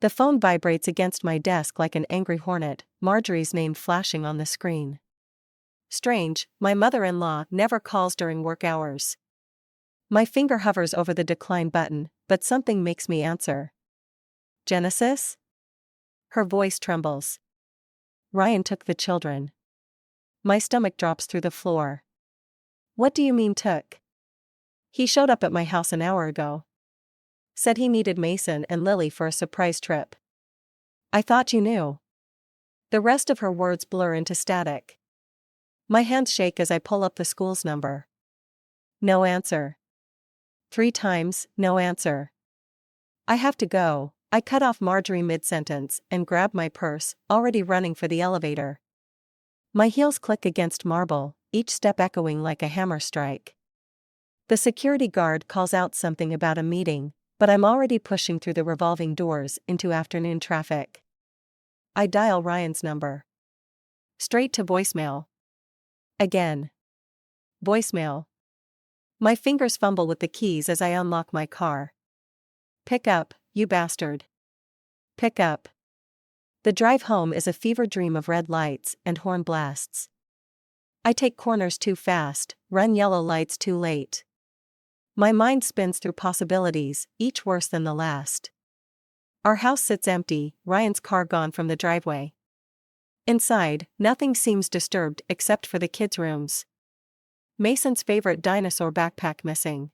The phone vibrates against my desk like an angry hornet, Marjorie's name flashing on the screen. Strange, my mother-in-law never calls during work hours. My finger hovers over the decline button, but something makes me answer. Genesis? Her voice trembles. Ryan took the children. My stomach drops through the floor. What do you mean took? He showed up at my house an hour ago. Said he needed Mason and Lily for a surprise trip. I thought you knew. The rest of her words blur into static. My hands shake as I pull up the school's number. No answer. 3 times, no answer. I have to go. I cut off Marjorie mid-sentence and grab my purse, already running for the elevator. My heels click against marble, each step echoing like a hammer strike. The security guard calls out something about a meeting, but I'm already pushing through the revolving doors into afternoon traffic. I dial Ryan's number. Straight to voicemail. Again. Voicemail. My fingers fumble with the keys as I unlock my car. Pick up, you bastard. Pick up. The drive home is a fever dream of red lights and horn blasts. I take corners too fast, run yellow lights too late. My mind spins through possibilities, each worse than the last. Our house sits empty, Ryan's car gone from the driveway. Inside, nothing seems disturbed except for the kids' rooms. Mason's favorite dinosaur backpack missing.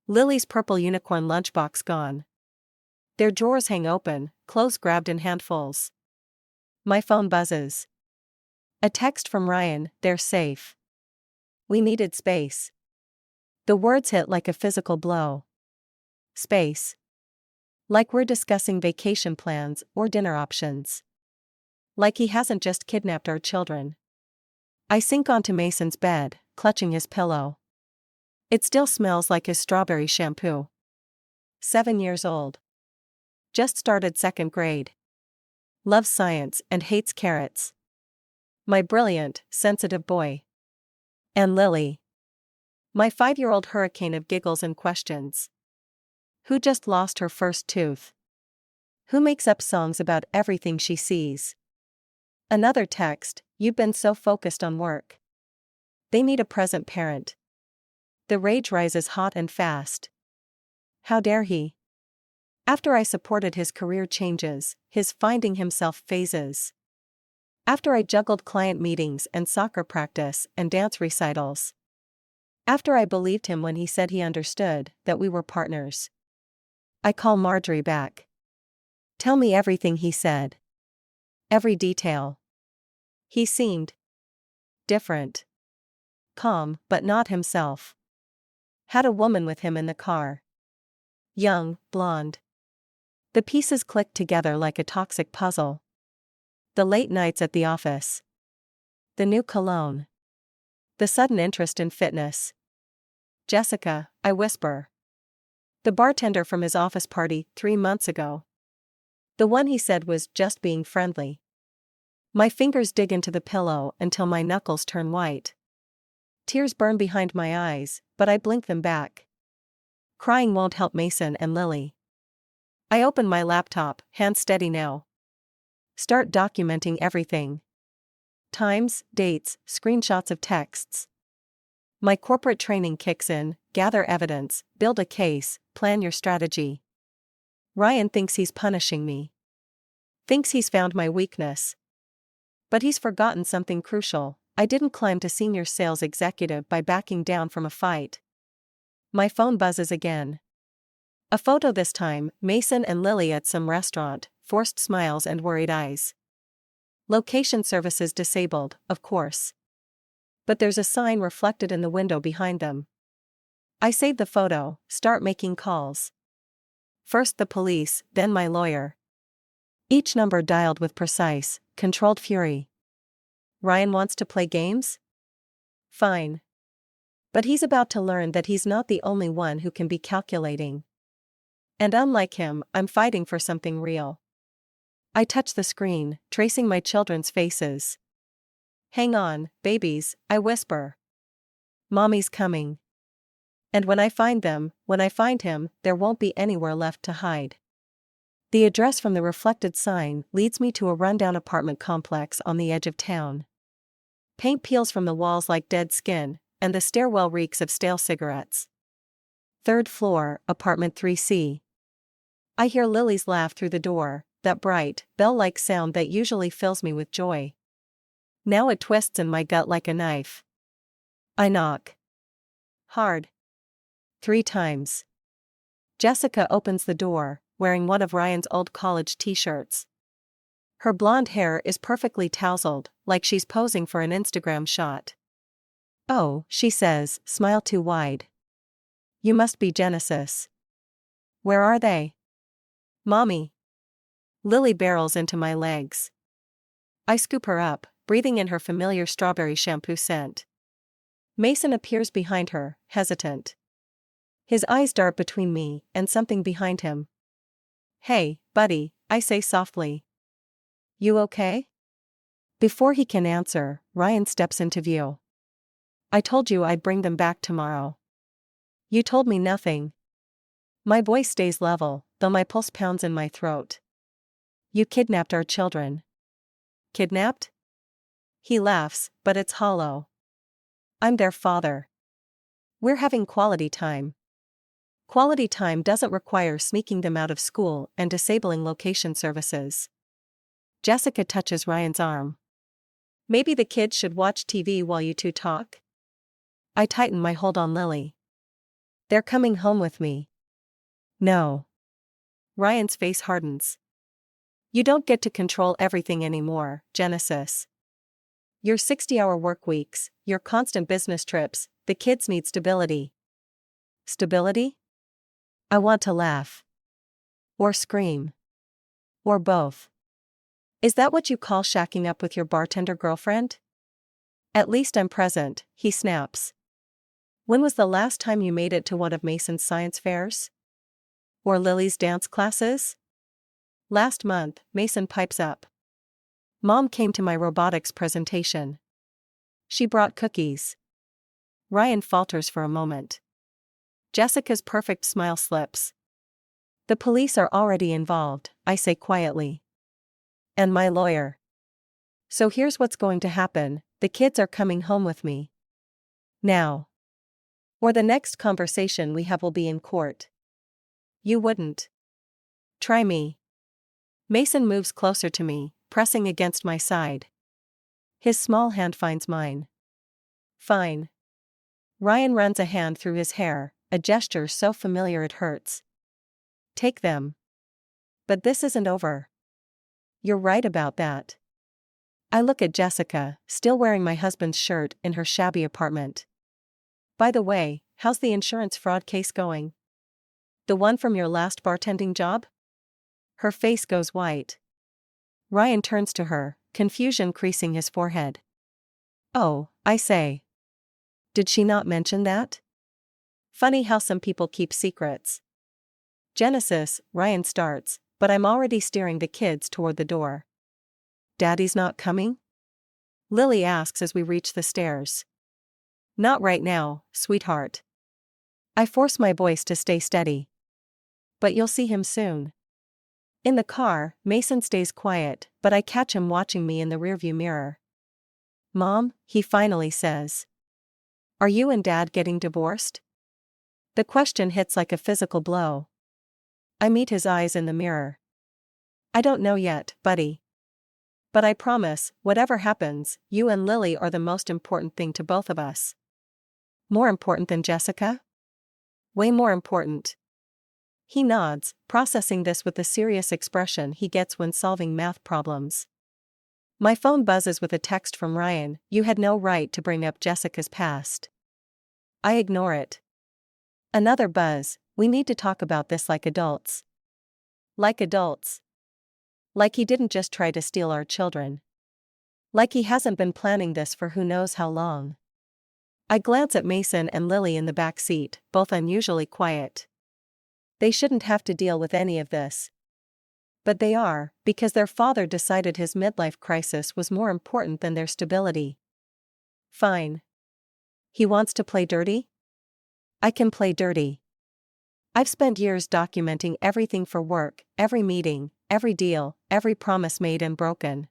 Lily's purple unicorn lunchbox gone. Their drawers hang open, clothes grabbed in handfuls. My phone buzzes. A text from Ryan, they're safe. We needed space. The words hit like a physical blow. Space. Like we're discussing vacation plans or dinner options. Like he hasn't just kidnapped our children. I sink onto Mason's bed, clutching his pillow. It still smells like his strawberry shampoo. 7 years old. Just started 2nd grade. Loves science and hates carrots. My brilliant, sensitive boy. And Lily. My 5-year-old hurricane of giggles and questions. Who just lost her first tooth? Who makes up songs about everything she sees? Another text, you've been so focused on work. They need a present parent. The rage rises hot and fast. How dare he? After I supported his career changes, his finding himself phases. After I juggled client meetings and soccer practice and dance recitals. After I believed him when he said he understood that we were partners. I call Marjorie back. Tell me everything he said. Every detail. He seemed different. Calm, but not himself. Had a woman with him in the car. Young, blonde. The pieces clicked together like a toxic puzzle. The late nights at the office. The new cologne. The sudden interest in fitness. Jessica, I whisper. The bartender from his office party 3 months ago. The one he said was just being friendly. My fingers dig into the pillow until my knuckles turn white. Tears burn behind my eyes, but I blink them back. Crying won't help Mason and Lily. I open my laptop, hands steady now. Start documenting everything. Times, dates, screenshots of texts. My corporate training kicks in, gather evidence, build a case, plan your strategy. Ryan thinks he's punishing me. Thinks he's found my weakness. But he's forgotten something crucial. I didn't climb to senior sales executive by backing down from a fight. My phone buzzes again. A photo this time, Mason and Lily at some restaurant, forced smiles and worried eyes. Location services disabled, of course. But there's a sign reflected in the window behind them. I save the photo, start making calls. First the police, then my lawyer. Each number dialed with precise, controlled fury. Ryan wants to play games? Fine. But he's about to learn that he's not the only one who can be calculating. And unlike him, I'm fighting for something real. I touch the screen, tracing my children's faces. Hang on, babies, I whisper. Mommy's coming. And when I find them, when I find him, there won't be anywhere left to hide. The address from the reflected sign leads me to a rundown apartment complex on the edge of town. Paint peels from the walls like dead skin, and the stairwell reeks of stale cigarettes. 3rd floor, apartment 3C. I hear Lily's laugh through the door, that bright, bell-like sound that usually fills me with joy. Now it twists in my gut like a knife. I knock. Hard. 3 times. Jessica opens the door, wearing one of Ryan's old college t-shirts. Her blonde hair is perfectly tousled, like she's posing for an Instagram shot. "Oh," she says, smile too wide. "You must be Genesis." "Where are they?" "Mommy." Lily barrels into my legs. I scoop her up, breathing in her familiar strawberry shampoo scent. Mason appears behind her, hesitant. His eyes dart between me and something behind him. "Hey, buddy," I say softly. "You okay?" Before he can answer, Ryan steps into view. "I told you I'd bring them back tomorrow." "You told me nothing." My voice stays level, though my pulse pounds in my throat. "You kidnapped our children." "Kidnapped?" He laughs, but it's hollow. "I'm their father. We're having quality time." Quality time doesn't require sneaking them out of school and disabling location services. Jessica touches Ryan's arm. "Maybe the kids should watch TV while you two talk?" I tighten my hold on Lily. "They're coming home with me." "No." Ryan's face hardens. "You don't get to control everything anymore, Genesis. Your 60-hour work weeks, your constant business trips, the kids need stability." "Stability?" I want to laugh. Or scream. Or both. "Is that what you call shacking up with your bartender girlfriend?" "At least I'm present," he snaps. "When was the last time you made it to one of Mason's science fairs? Or Lily's dance classes?" "Last month," Mason pipes up. "Mom came to my robotics presentation. She brought cookies." Ryan falters for a moment. Jessica's perfect smile slips. "The police are already involved," I say quietly. "And my lawyer. So here's what's going to happen: the kids are coming home with me. Now. Or the next conversation we have will be in court." "You wouldn't." "Try me." Mason moves closer to me, pressing against my side. His small hand finds mine. "Fine." Ryan runs a hand through his hair, a gesture so familiar it hurts. "Take them." "But this isn't over." "You're right about that." I look at Jessica, still wearing my husband's shirt in her shabby apartment. "By the way, how's the insurance fraud case going? The one from your last bartending job?" Her face goes white. Ryan turns to her, confusion creasing his forehead. "Oh," I say. "Did she not mention that?" Funny how some people keep secrets. "Genesis," Ryan starts, but I'm already steering the kids toward the door. "Daddy's not coming?" Lily asks as we reach the stairs. "Not right now, sweetheart." I force my voice to stay steady. "But you'll see him soon." In the car, Mason stays quiet, but I catch him watching me in the rearview mirror. "Mom," he finally says. "Are you and Dad getting divorced?" The question hits like a physical blow. I meet his eyes in the mirror. "I don't know yet, buddy. But I promise, whatever happens, you and Lily are the most important thing to both of us." "More important than Jessica?" "Way more important." He nods, processing this with the serious expression he gets when solving math problems. My phone buzzes with a text from Ryan: "You had no right to bring up Jessica's past." I ignore it. Another buzz: "We need to talk about this like adults." Like adults. Like he didn't just try to steal our children. Like he hasn't been planning this for who knows how long. I glance at Mason and Lily in the back seat, both unusually quiet. They shouldn't have to deal with any of this. But they are, because their father decided his midlife crisis was more important than their stability. Fine. He wants to play dirty? I can play dirty. I've spent years documenting everything for work, every meeting, every deal, every promise made and broken.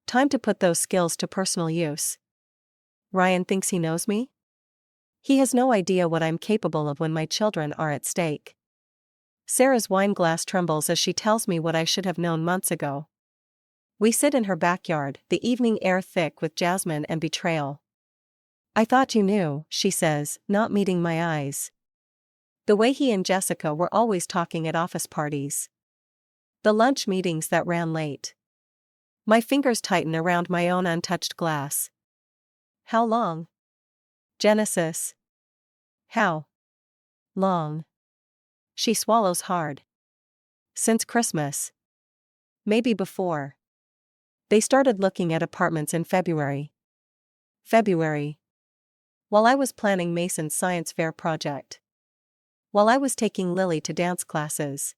Time to put those skills to personal use. Ryan thinks he knows me? He has no idea what I'm capable of when my children are at stake. Sarah's wine glass trembles as she tells me what I should have known months ago. We sit in her backyard, the evening air thick with jasmine and betrayal. I thought you knew, she says, not meeting my eyes. The way he and Jessica were always talking at office parties. The lunch meetings that ran late. My fingers tighten around my own untouched glass. How long? Genesis. How long? She swallows hard. Since Christmas. Maybe before. They started looking at apartments in February. While I was planning Mason's science fair project. While I was taking Lily to dance classes.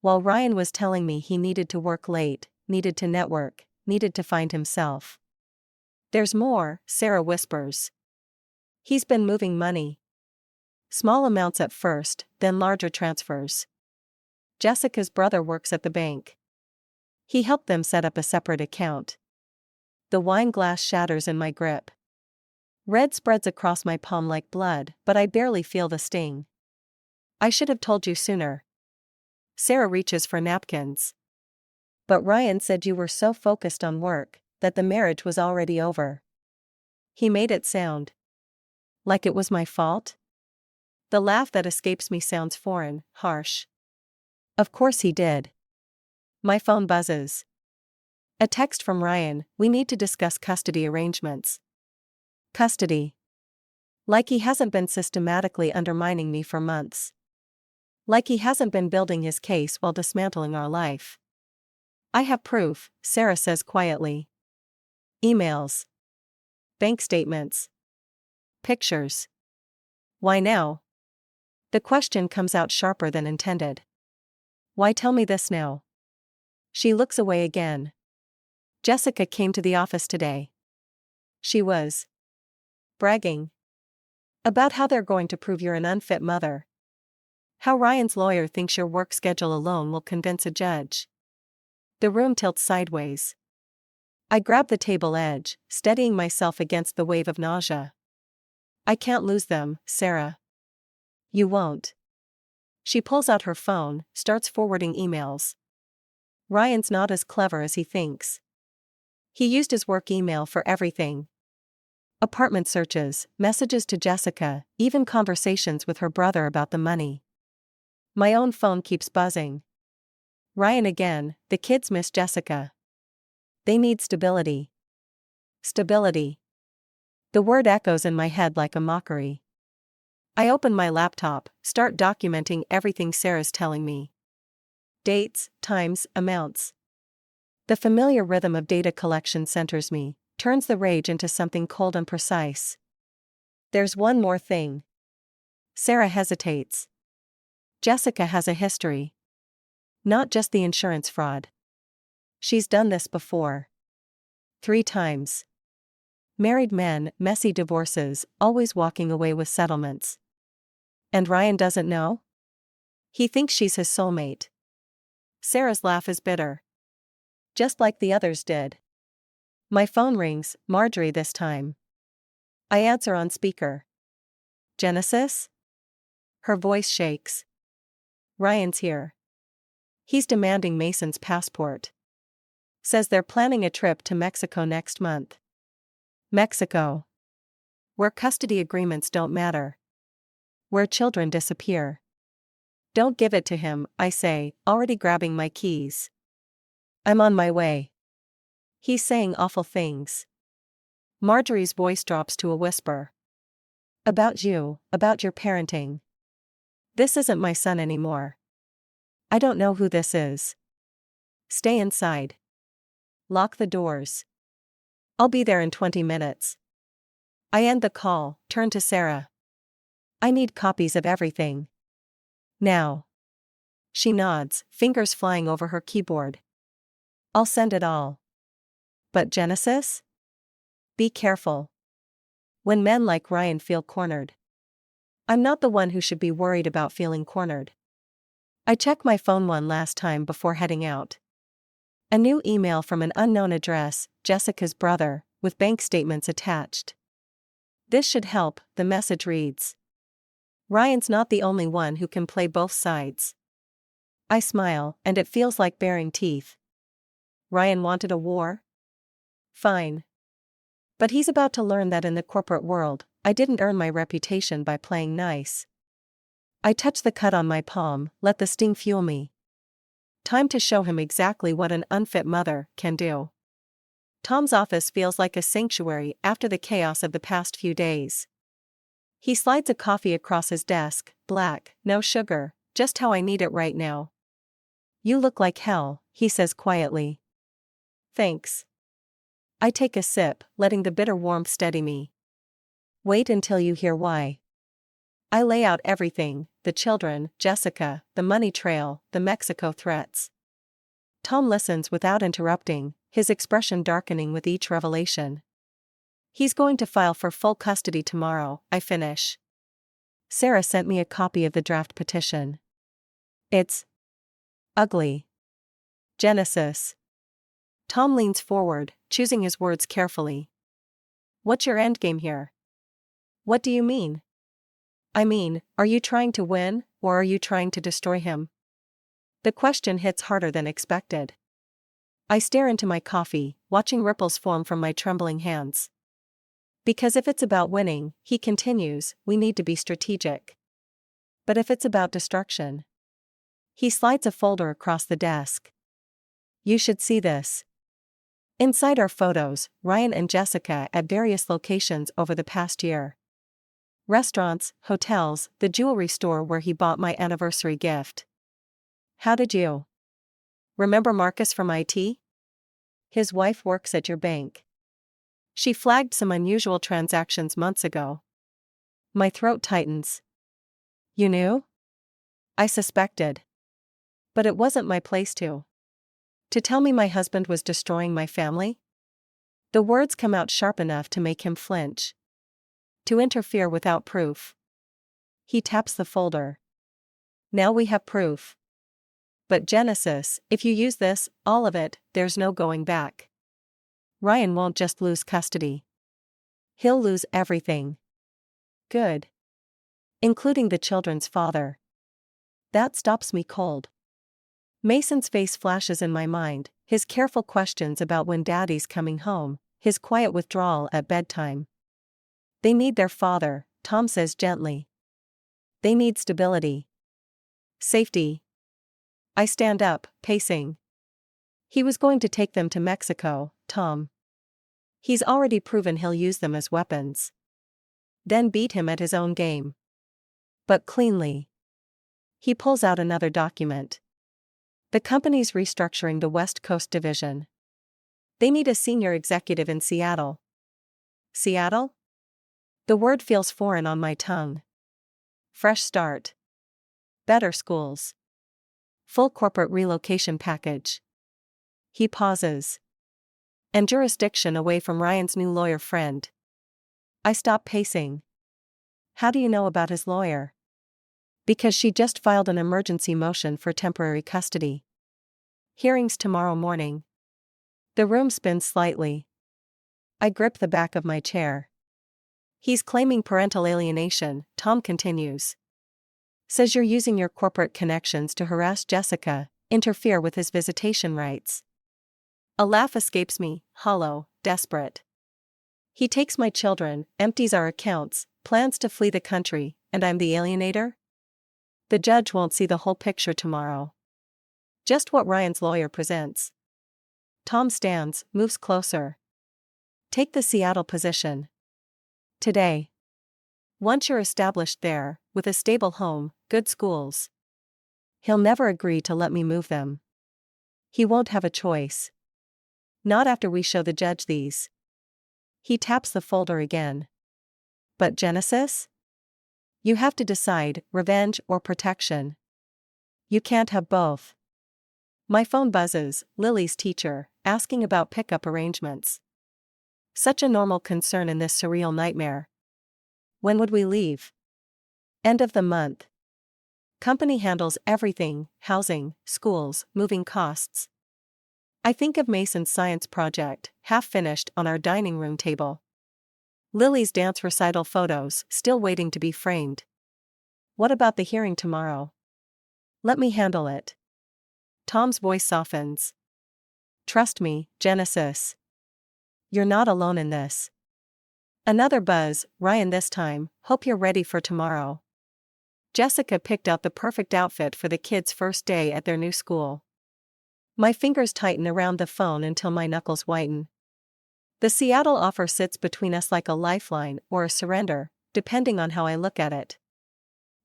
While Ryan was telling me he needed to work late, needed to network, needed to find himself. There's more, Sarah whispers. He's been moving money. Small amounts at first, then larger transfers. Jessica's brother works at the bank. He helped them set up a separate account. The wine glass shatters in my grip. Red spreads across my palm like blood, but I barely feel the sting. I should have told you sooner. Sarah reaches for napkins. But Ryan said you were so focused on work, that the marriage was already over. He made it sound like it was my fault? The laugh that escapes me sounds foreign, harsh. Of course he did. My phone buzzes. A text from Ryan, we need to discuss custody arrangements. Custody. Like he hasn't been systematically undermining me for months. Like he hasn't been building his case while dismantling our life. I have proof, Sarah says quietly. Emails. Bank statements. Pictures. Why now? The question comes out sharper than intended. Why tell me this now? She looks away again. Jessica came to the office today. She was bragging about how they're going to prove you're an unfit mother. How Ryan's lawyer thinks your work schedule alone will convince a judge. The room tilts sideways. I grab the table edge, steadying myself against the wave of nausea. I can't lose them, Sarah. You won't. She pulls out her phone, starts forwarding emails. Ryan's not as clever as he thinks. He used his work email for everything. Apartment searches, messages to Jessica, even conversations with her brother about the money. My own phone keeps buzzing. Ryan again, the kids miss Jessica. They need stability. Stability. The word echoes in my head like a mockery. I open my laptop, start documenting everything Sarah's telling me. Dates, times, amounts. The familiar rhythm of data collection centers me, turns the rage into something cold and precise. There's one more thing. Sarah hesitates. Jessica has a history. Not just the insurance fraud. She's done this before. 3 times. Married men, messy divorces, always walking away with settlements. And Ryan doesn't know? He thinks she's his soulmate. Sarah's laugh is bitter. Just like the others did. My phone rings, Marjorie this time. I answer on speaker. Genesis? Her voice shakes. Ryan's here. He's demanding Mason's passport. Says they're planning a trip to Mexico next month. Mexico. Where custody agreements don't matter. Where children disappear. Don't give it to him, I say, already grabbing my keys. I'm on my way. He's saying awful things. Marjorie's voice drops to a whisper. About you, about your parenting. This isn't my son anymore. I don't know who this is. Stay inside. Lock the doors. I'll be there in 20 minutes. I end the call, turn to Sarah. I need copies of everything. Now. She nods, fingers flying over her keyboard. I'll send it all. But Genesis? Be careful. When men like Ryan feel cornered. I'm not the one who should be worried about feeling cornered. I check my phone one last time before heading out. A new email from an unknown address, Jessica's brother, with bank statements attached. This should help, the message reads. Ryan's not the only one who can play both sides. I smile, and it feels like baring teeth. Ryan wanted a war? Fine. But he's about to learn that in the corporate world, I didn't earn my reputation by playing nice. I touch the cut on my palm, let the sting fuel me. Time to show him exactly what an unfit mother can do. Tom's office feels like a sanctuary after the chaos of the past few days. He slides a coffee across his desk, black, no sugar, just how I need it right now. You look like hell, he says quietly. Thanks. I take a sip, letting the bitter warmth steady me. Wait until you hear why. I lay out everything, the children, Jessica, the money trail, the Mexico threats. Tom listens without interrupting, his expression darkening with each revelation. He's going to file for full custody tomorrow, I finish. Sarah sent me a copy of the draft petition. It's ugly. Genesis. Tom leans forward, choosing his words carefully. What's your endgame here? What do you mean? I mean, are you trying to win, or are you trying to destroy him? The question hits harder than expected. I stare into my coffee, watching ripples form from my trembling hands. Because if it's about winning, he continues, we need to be strategic. But if it's about destruction? He slides a folder across the desk. You should see this. Inside are photos, Ryan and Jessica at various locations over the past year. Restaurants, hotels, the jewelry store where he bought my anniversary gift. How did you? Remember Marcus from IT? His wife works at your bank. She flagged some unusual transactions months ago. My throat tightens. You knew? I suspected. But it wasn't my place to. To tell me my husband was destroying my family? The words come out sharp enough to make him flinch. To interfere without proof. He taps the folder. Now we have proof. But Genesis, if you use this, all of it, there's no going back. Ryan won't just lose custody. He'll lose everything. Good. Including the children's father. That stops me cold. Mason's face flashes in my mind, his careful questions about when Daddy's coming home, his quiet withdrawal at bedtime. They need their father, Tom says gently. They need stability. Safety. I stand up, pacing. He was going to take them to Mexico, Tom. He's already proven he'll use them as weapons. Then beat him at his own game. But cleanly. He pulls out another document. The company's restructuring the West Coast division. They need a senior executive in Seattle. Seattle? The word feels foreign on my tongue. Fresh start. Better schools. Full corporate relocation package. He pauses. And jurisdiction away from Ryan's new lawyer friend. I stop pacing. How do you know about his lawyer? Because she just filed an emergency motion for temporary custody. Hearings tomorrow morning. The room spins slightly. I grip the back of my chair. He's claiming parental alienation, Tom continues. Says you're using your corporate connections to harass Jessica, interfere with his visitation rights. A laugh escapes me, hollow, desperate. He takes my children, empties our accounts, plans to flee the country, and I'm the alienator? The judge won't see the whole picture tomorrow. Just what Ryan's lawyer presents. Tom stands, moves closer. Take the Seattle position. Today. Once you're established there, with a stable home, good schools. He'll never agree to let me move them. He won't have a choice. Not after we show the judge these. He taps the folder again. But Genesis? You have to decide, revenge or protection. You can't have both. My phone buzzes, Lily's teacher, asking about pickup arrangements. Such a normal concern in this surreal nightmare. When would we leave? End of the month. Company handles everything: housing, schools, moving costs. I think of Mason's science project, half finished, on our dining room table. Lily's dance recital photos, still waiting to be framed. What about the hearing tomorrow? Let me handle it. Tom's voice softens. Trust me, Genesis. You're not alone in this. Another buzz. Ryan, this time, hope you're ready for tomorrow. Jessica picked out the perfect outfit for the kids' first day at their new school. My fingers tighten around the phone until my knuckles whiten. The Seattle offer sits between us like a lifeline or a surrender, depending on how I look at it.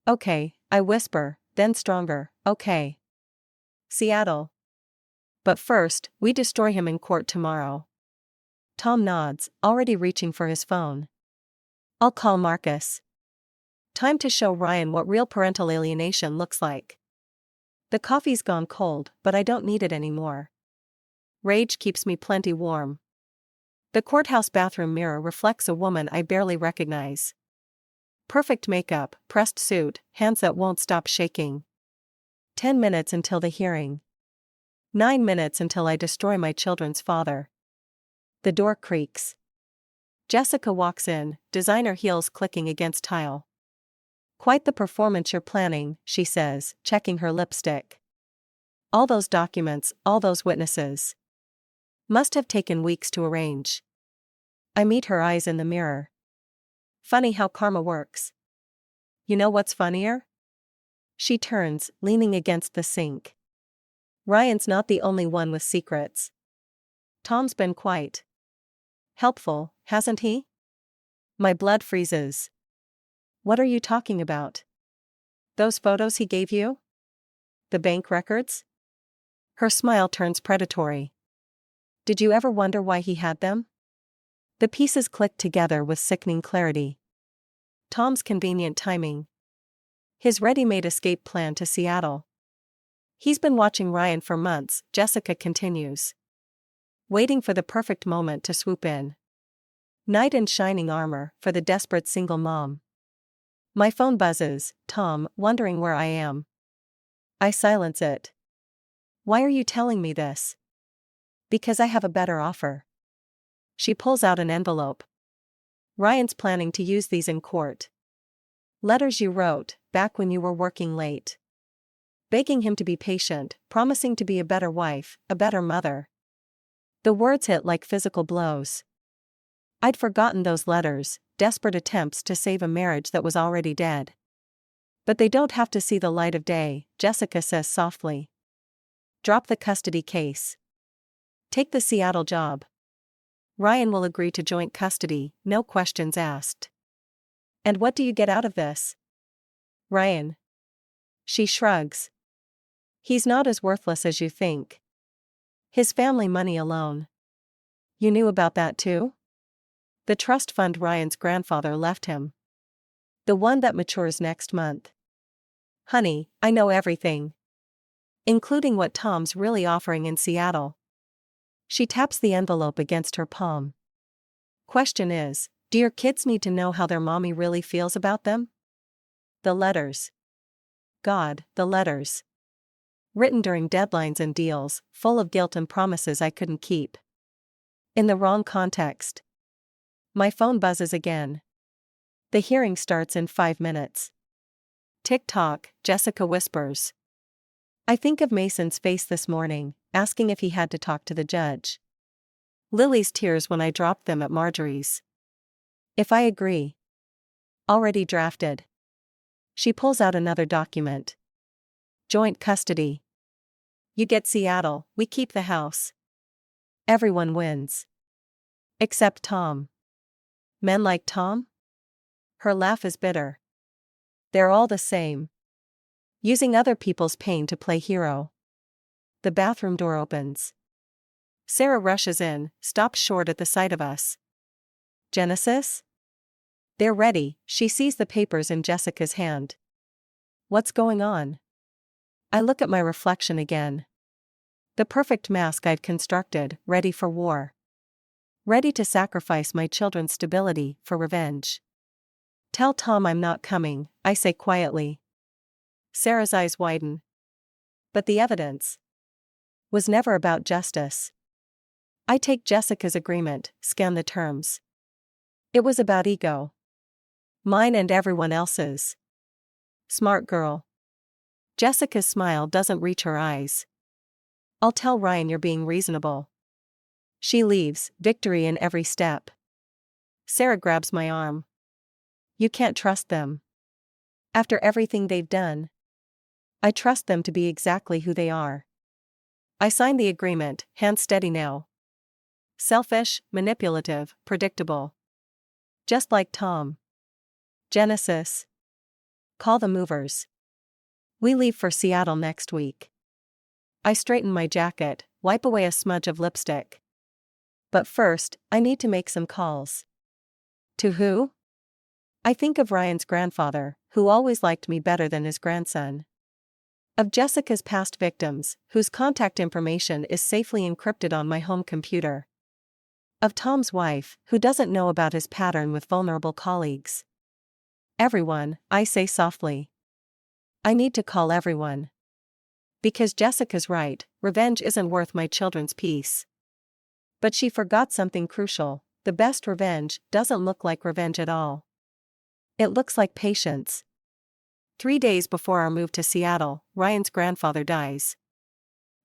Okay, I whisper, then stronger, okay. Seattle. But first, we destroy him in court tomorrow. Tom nods, already reaching for his phone. I'll call Marcus. Time to show Ryan what real parental alienation looks like. The coffee's gone cold, but I don't need it anymore. Rage keeps me plenty warm. The courthouse bathroom mirror reflects a woman I barely recognize. Perfect makeup, pressed suit, hands that won't stop shaking. 10 minutes until the hearing. 9 minutes until I destroy my children's father. The door creaks. Jessica walks in, designer heels clicking against tile. Quite the performance you're planning, she says, checking her lipstick. All those documents, all those witnesses. Must have taken weeks to arrange. I meet her eyes in the mirror. Funny how karma works. You know what's funnier? She turns, leaning against the sink. Ryan's not the only one with secrets. Tom's been quite helpful, hasn't he? My blood freezes. What are you talking about? Those photos he gave you? The bank records? Her smile turns predatory. Did you ever wonder why he had them? The pieces clicked together with sickening clarity. Tom's convenient timing. His ready-made escape plan to Seattle. He's been watching Ryan for months, Jessica continues. Waiting for the perfect moment to swoop in. Knight in shining armor, for the desperate single mom. My phone buzzes, Tom, wondering where I am. I silence it. Why are you telling me this? Because I have a better offer. She pulls out an envelope. Ryan's planning to use these in court. Letters you wrote, back when you were working late. Begging him to be patient, promising to be a better wife, a better mother. The words hit like physical blows. I'd forgotten those letters, desperate attempts to save a marriage that was already dead. But they don't have to see the light of day, Jessica says softly. Drop the custody case. Take the Seattle job. Ryan will agree to joint custody, no questions asked. And what do you get out of this? Ryan. She shrugs. He's not as worthless as you think. His family money alone. You knew about that too? The trust fund Ryan's grandfather left him. The one that matures next month. Honey, I know everything. Including what Tom's really offering in Seattle. She taps the envelope against her palm. Question is, do your kids need to know how their mommy really feels about them? The letters. God, the letters. Written during deadlines and deals, full of guilt and promises I couldn't keep. In the wrong context. My phone buzzes again. The hearing starts in 5 minutes. Tick-tock, Jessica whispers. I think of Mason's face this morning, asking if he had to talk to the judge. Lily's tears when I dropped them at Marjorie's. If I agree. Already drafted. She pulls out another document. Joint custody. You get Seattle, we keep the house. Everyone wins. Except Tom. Men like Tom? Her laugh is bitter. They're all the same. Using other people's pain to play hero. The bathroom door opens. Sarah rushes in, stops short at the sight of us. Genesis? They're ready, she sees the papers in Jessica's hand. What's going on? I look at my reflection again. The perfect mask I'd constructed, ready for war. Ready to sacrifice my children's stability for revenge. Tell Tom I'm not coming, I say quietly. Sarah's eyes widen. But the evidence was never about justice. I take Jessica's agreement, scan the terms. It was about ego. Mine and everyone else's. Smart girl. Jessica's smile doesn't reach her eyes. I'll tell Ryan you're being reasonable. She leaves, victory in every step. Sarah grabs my arm. You can't trust them. After everything they've done. I trust them to be exactly who they are. I sign the agreement, hands steady now. Selfish, manipulative, predictable. Just like Tom. Genesis. Call the movers. We leave for Seattle next week. I straighten my jacket, wipe away a smudge of lipstick. But first, I need to make some calls. To who? I think of Ryan's grandfather, who always liked me better than his grandson. Of Jessica's past victims, whose contact information is safely encrypted on my home computer. Of Tom's wife, who doesn't know about his pattern with vulnerable colleagues. Everyone, I say softly. I need to call everyone. Because Jessica's right, revenge isn't worth my children's peace. But she forgot something crucial: the best revenge doesn't look like revenge at all. It looks like patience. 3 days before our move to Seattle, Ryan's grandfather dies.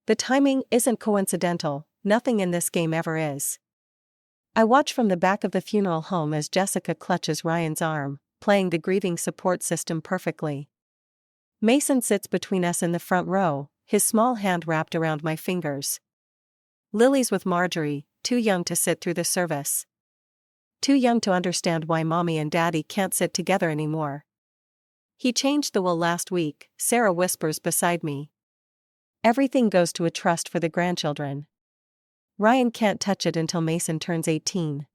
The timing isn't coincidental, nothing in this game ever is. I watch from the back of the funeral home as Jessica clutches Ryan's arm, playing the grieving support system perfectly. Mason sits between us in the front row, his small hand wrapped around my fingers. Lily's with Marjorie, too young to sit through the service. Too young to understand why Mommy and Daddy can't sit together anymore. He changed the will last week, Sarah whispers beside me. Everything goes to a trust for the grandchildren. Ryan can't touch it until Mason turns 18.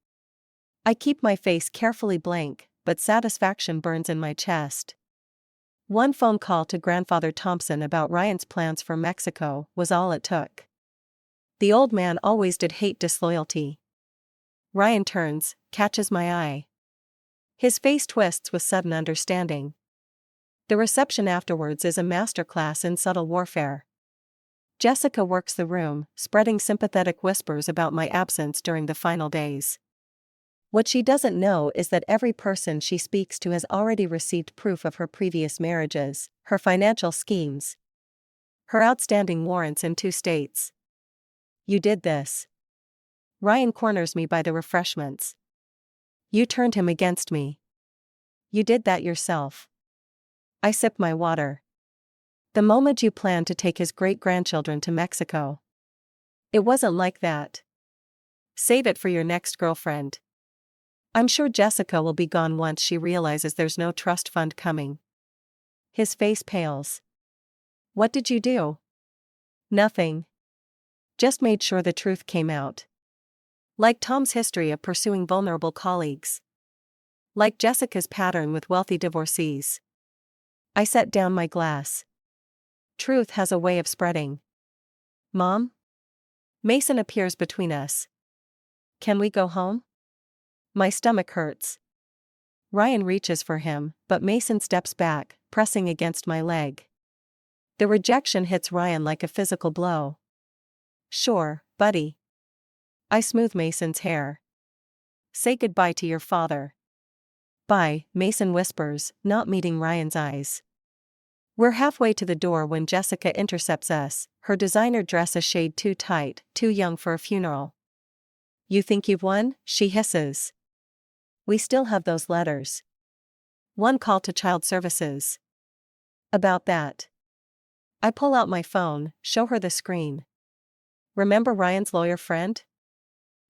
I keep my face carefully blank, but satisfaction burns in my chest. One phone call to Grandfather Thompson about Ryan's plans for Mexico was all it took. The old man always did hate disloyalty. Ryan turns, catches my eye. His face twists with sudden understanding. The reception afterwards is a masterclass in subtle warfare. Jessica works the room, spreading sympathetic whispers about my absence during the final days. What she doesn't know is that every person she speaks to has already received proof of her previous marriages, her financial schemes, her outstanding warrants in 2 states. You did this. Ryan corners me by the refreshments. You turned him against me. You did that yourself. I sip my water. The moment you planned to take his great-grandchildren to Mexico. It wasn't like that. Save it for your next girlfriend. I'm sure Jessica will be gone once she realizes there's no trust fund coming. His face pales. What did you do? Nothing. Just made sure the truth came out. Like Tom's history of pursuing vulnerable colleagues. Like Jessica's pattern with wealthy divorcees. I set down my glass. Truth has a way of spreading. Mom? Mason appears between us. Can we go home? My stomach hurts. Ryan reaches for him, but Mason steps back, pressing against my leg. The rejection hits Ryan like a physical blow. Sure, buddy. I smooth Mason's hair. Say goodbye to your father. Bye, Mason whispers, not meeting Ryan's eyes. We're halfway to the door when Jessica intercepts us, her designer dress a shade too tight, too young for a funeral. You think you've won? She hisses. We still have those letters. One call to child services. About that. I pull out my phone, show her the screen. Remember Ryan's lawyer friend?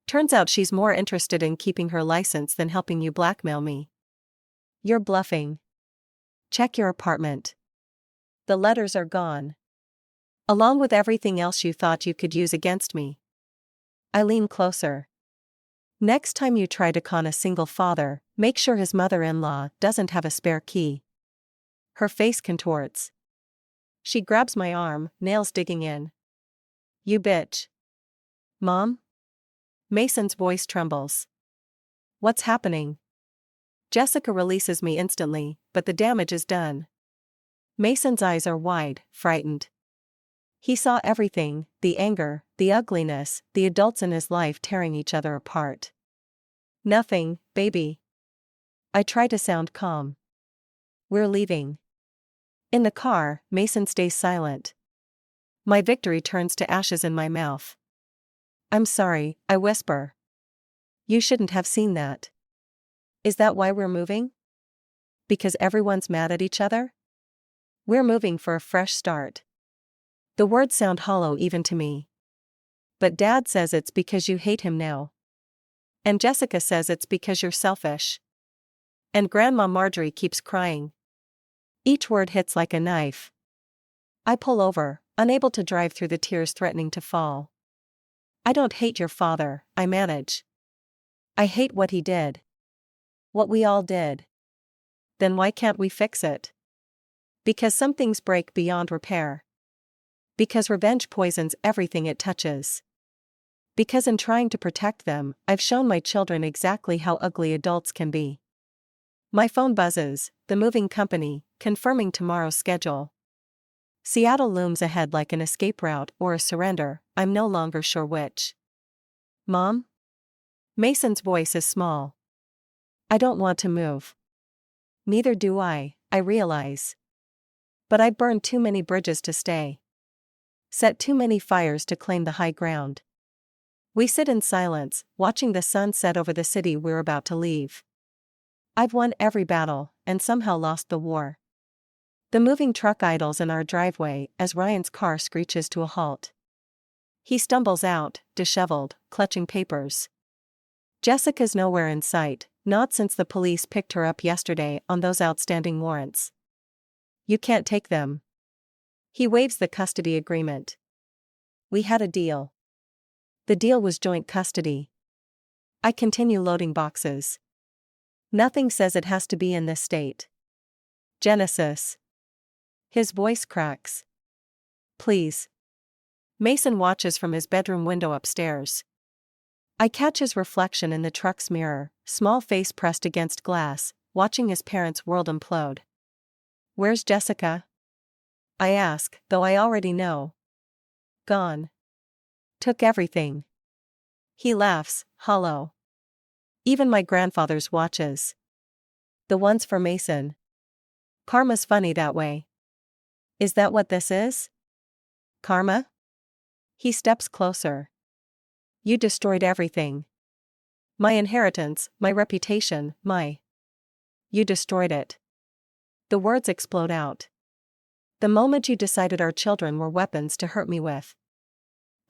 Turns out she's more interested in keeping her license than helping you blackmail me. You're bluffing. Check your apartment. The letters are gone. Along with everything else you thought you could use against me. I lean closer. Next time you try to con a single father, make sure his mother-in-law doesn't have a spare key. Her face contorts. She grabs my arm, nails digging in. You bitch. Mom? Mason's voice trembles. What's happening? Jessica releases me instantly, but the damage is done. Mason's eyes are wide, frightened. He saw everything, the anger, the ugliness, the adults in his life tearing each other apart. Nothing, baby. I try to sound calm. We're leaving. In the car, Mason stays silent. My victory turns to ashes in my mouth. I'm sorry, I whisper. You shouldn't have seen that. Is that why we're moving? Because everyone's mad at each other? We're moving for a fresh start. The words sound hollow even to me. But Dad says it's because you hate him now. And Jessica says it's because you're selfish. And Grandma Marjorie keeps crying. Each word hits like a knife. I pull over, unable to drive through the tears threatening to fall. I don't hate your father, I manage. I hate what he did. What we all did. Then why can't we fix it? Because some things break beyond repair. Because revenge poisons everything it touches. Because in trying to protect them, I've shown my children exactly how ugly adults can be. My phone buzzes, the moving company, confirming tomorrow's schedule. Seattle looms ahead like an escape route or a surrender, I'm no longer sure which. Mom? Mason's voice is small. I don't want to move. Neither do I realize. But I burned too many bridges to stay. Set too many fires to claim the high ground. We sit in silence, watching the sun set over the city we're about to leave. I've won every battle, and somehow lost the war. The moving truck idles in our driveway as Ryan's car screeches to a halt. He stumbles out, disheveled, clutching papers. Jessica's nowhere in sight, not since the police picked her up yesterday on those outstanding warrants. You can't take them. He waves the custody agreement. We had a deal. The deal was joint custody. I continue loading boxes. Nothing says it has to be in this state. Genesis. His voice cracks. Please. Mason watches from his bedroom window upstairs. I catch his reflection in the truck's mirror, small face pressed against glass, watching his parents' world implode. Where's Jessica? I ask, though I already know. Gone. Took everything. He laughs, hollow. Even my grandfather's watches. The ones for Mason. Karma's funny that way. Is that what this is? Karma? He steps closer. You destroyed everything. My inheritance, my reputation, You destroyed it. The words explode out. The moment you decided our children were weapons to hurt me with.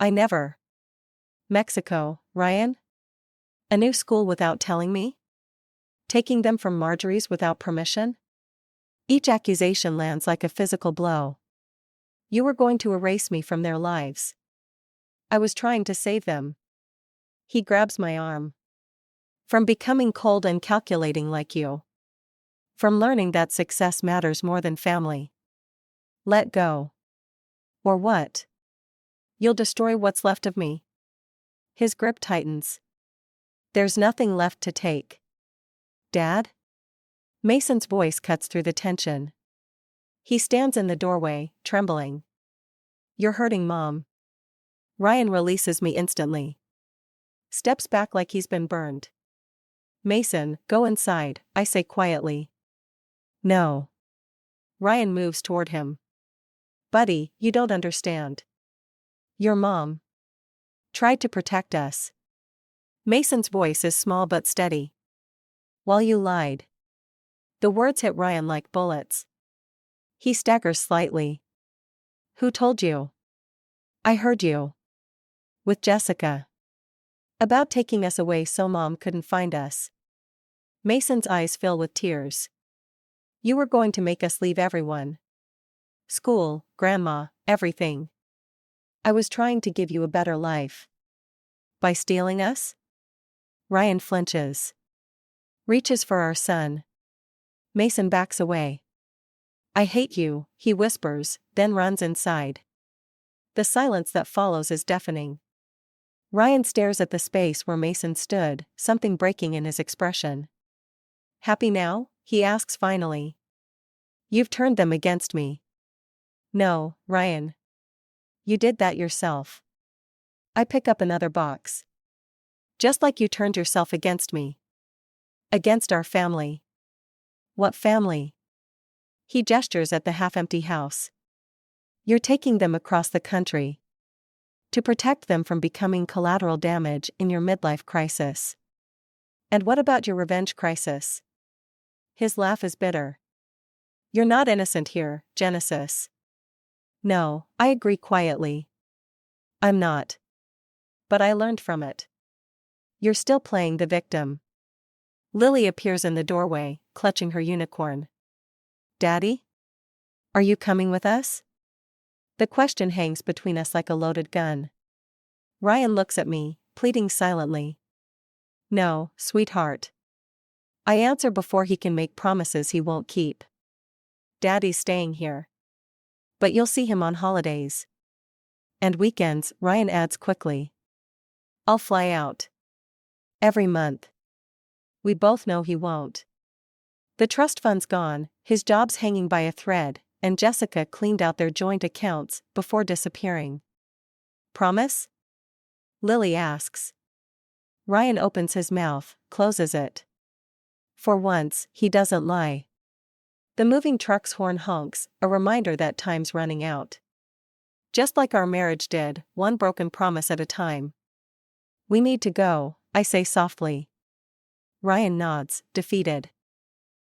I never. Mexico, Ryan? A new school without telling me? Taking them from Marjorie's without permission? Each accusation lands like a physical blow. You were going to erase me from their lives. I was trying to save them. He grabs my arm. From becoming cold and calculating like you. From learning that success matters more than family. Let go. Or what? You'll destroy what's left of me. His grip tightens. There's nothing left to take. Dad? Mason's voice cuts through the tension. He stands in the doorway, trembling. You're hurting Mom. Ryan releases me instantly. Steps back like he's been burned. Mason, go inside, I say quietly. No. Ryan moves toward him. Buddy, you don't understand. Your mom tried to protect us. Mason's voice is small but steady. While you lied. The words hit Ryan like bullets. He staggers slightly. Who told you? I heard you. With Jessica. About taking us away so Mom couldn't find us. Mason's eyes fill with tears. You were going to make us leave everyone. School, Grandma, everything. I was trying to give you a better life. By stealing us? Ryan flinches. Reaches for our son. Mason backs away. I hate you, he whispers, then runs inside. The silence that follows is deafening. Ryan stares at the space where Mason stood, something breaking in his expression. Happy now? He asks finally. You've turned them against me. No, Ryan. You did that yourself. I pick up another box. Just like you turned yourself against me. Against our family. What family? He gestures at the half-empty house. You're taking them across the country. To protect them from becoming collateral damage in your midlife crisis. And what about your revenge crisis? His laugh is bitter. You're not innocent here, Genesis. No, I agree quietly. I'm not. But I learned from it. You're still playing the victim. Lily appears in the doorway, clutching her unicorn. Daddy? Are you coming with us? The question hangs between us like a loaded gun. Ryan looks at me, pleading silently. No, sweetheart. I answer before he can make promises he won't keep. Daddy's staying here. But you'll see him on holidays. And weekends, Ryan adds quickly. I'll fly out. Every month. We both know he won't. The trust fund's gone, his job's hanging by a thread, and Jessica cleaned out their joint accounts before disappearing. Promise? Lily asks. Ryan opens his mouth, closes it. For once, he doesn't lie. The moving truck's horn honks, a reminder that time's running out. Just like our marriage did, one broken promise at a time. We need to go, I say softly. Ryan nods, defeated.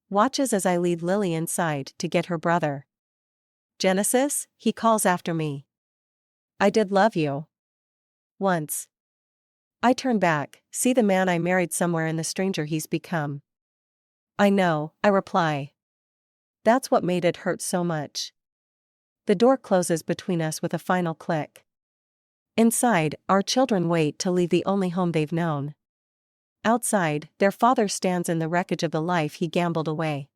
Watches as I lead Lily inside to get her brother. Genesis, he calls after me. I did love you. Once. I turn back, see the man I married somewhere and the stranger he's become. I know, I reply. That's what made it hurt so much. The door closes between us with a final click. Inside, our children wait to leave the only home they've known. Outside, their father stands in the wreckage of the life he gambled away.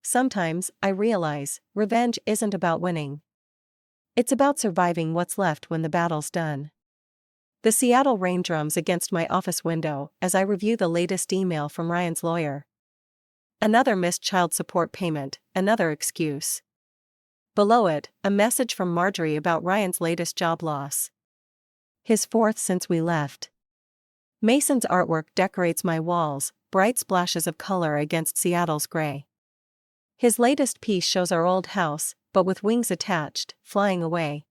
Sometimes, I realize, revenge isn't about winning. It's about surviving what's left when the battle's done. The Seattle rain drums against my office window as I review the latest email from Ryan's lawyer. Another missed child support payment, another excuse. Below it, a message from Marjorie about Ryan's latest job loss. His fourth since we left. Mason's artwork decorates my walls, bright splashes of color against Seattle's gray. His latest piece shows our old house, but with wings attached, flying away.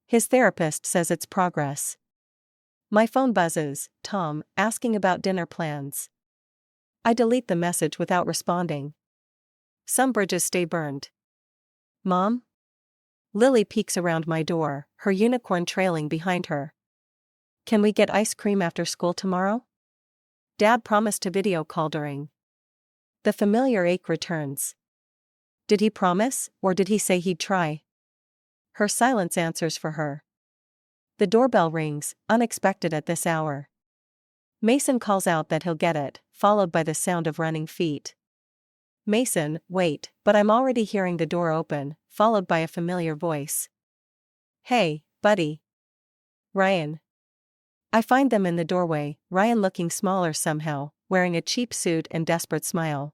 His therapist says it's progress. My phone buzzes, Tom, asking about dinner plans. I delete the message without responding. Some bridges stay burned. Mom? Lily peeks around my door, her unicorn trailing behind her. Can we get ice cream after school tomorrow? Dad promised to video call during. The familiar ache returns. Did he promise, or did he say he'd try? Her silence answers for her. The doorbell rings, unexpected at this hour. Mason calls out that he'll get it, followed by the sound of running feet. Mason, wait, but I'm already hearing the door open, followed by a familiar voice. Hey, buddy. Ryan. I find them in the doorway, Ryan looking smaller somehow, wearing a cheap suit and desperate smile.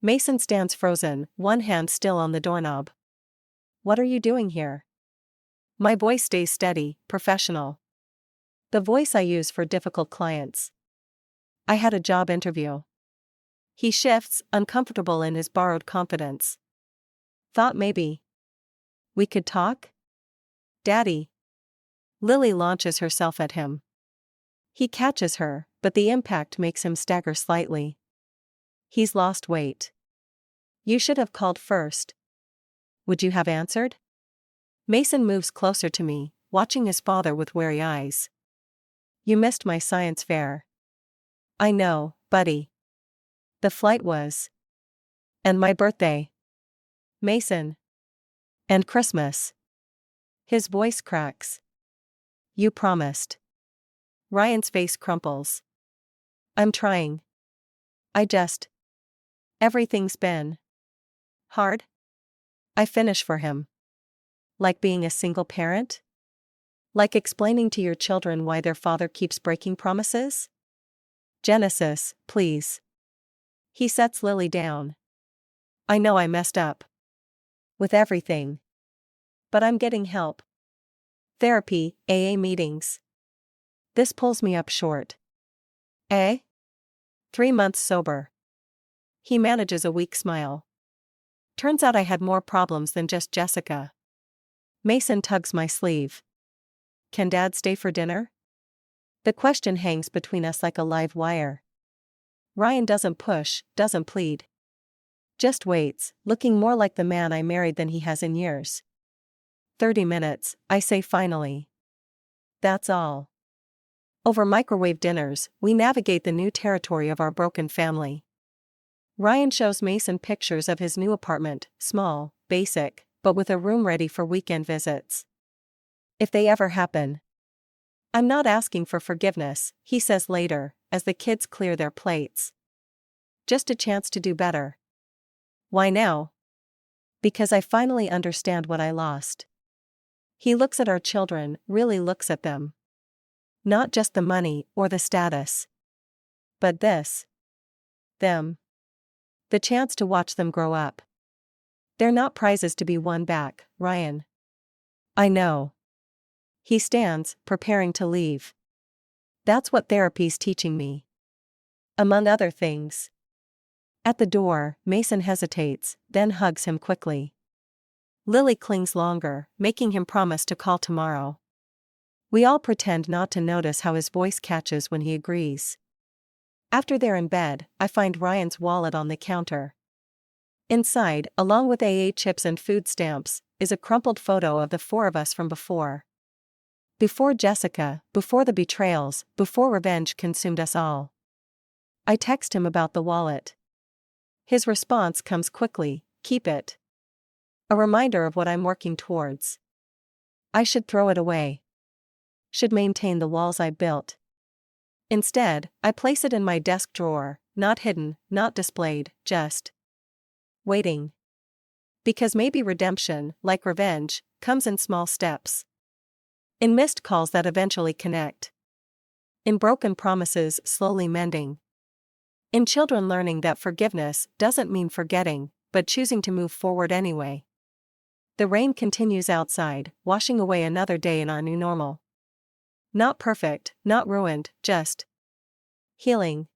Mason stands frozen, one hand still on the doorknob. What are you doing here? My voice stays steady, professional. The voice I use for difficult clients. I had a job interview. He shifts, uncomfortable in his borrowed confidence. Thought maybe we could talk? Daddy. Lily launches herself at him. He catches her, but the impact makes him stagger slightly. He's lost weight. You should have called first. Would you have answered? Mason moves closer to me, watching his father with wary eyes. You missed my science fair. I know, buddy. The flight was. And my birthday. Mason. And Christmas. His voice cracks. You promised. Ryan's face crumples. I'm trying. I just. Everything's been. Hard? I finish for him. Like being a single parent? Like explaining to your children why their father keeps breaking promises? Genesis, please. He sets Lily down. I know I messed up. With everything. But I'm getting help. Therapy, AA meetings. This pulls me up short. 3 months sober. He manages a weak smile. Turns out I had more problems than just Jessica. Mason tugs my sleeve. Can Dad stay for dinner? The question hangs between us like a live wire. Ryan doesn't push, doesn't plead. Just waits, looking more like the man I married than he has in years. 30 minutes, I say finally. That's all. Over microwave dinners, we navigate the new territory of our broken family. Ryan shows Mason pictures of his new apartment, small, basic, but with a room ready for weekend visits. If they ever happen. I'm not asking for forgiveness, he says later, as the kids clear their plates. Just a chance to do better. Why now? Because I finally understand what I lost. He looks at our children, really looks at them. Not just the money or the status. But this. Them. The chance to watch them grow up. They're not prizes to be won back, Ryan. I know. He stands, preparing to leave. That's what therapy's teaching me. Among other things. At the door, Mason hesitates, then hugs him quickly. Lily clings longer, making him promise to call tomorrow. We all pretend not to notice how his voice catches when he agrees. After they're in bed, I find Ryan's wallet on the counter. Inside, along with AA chips and food stamps, is a crumpled photo of the 4 of us from before. Before Jessica, before the betrayals, before revenge consumed us all. I text him about the wallet. His response comes quickly, keep it. A reminder of what I'm working towards. I should throw it away. Should maintain the walls I built. Instead, I place it in my desk drawer, not hidden, not displayed, just waiting. Because maybe redemption, like revenge, comes in small steps. In missed calls that eventually connect. In broken promises slowly mending. In children learning that forgiveness doesn't mean forgetting, but choosing to move forward anyway. The rain continues outside, washing away another day in our new normal. Not perfect, not ruined, just healing.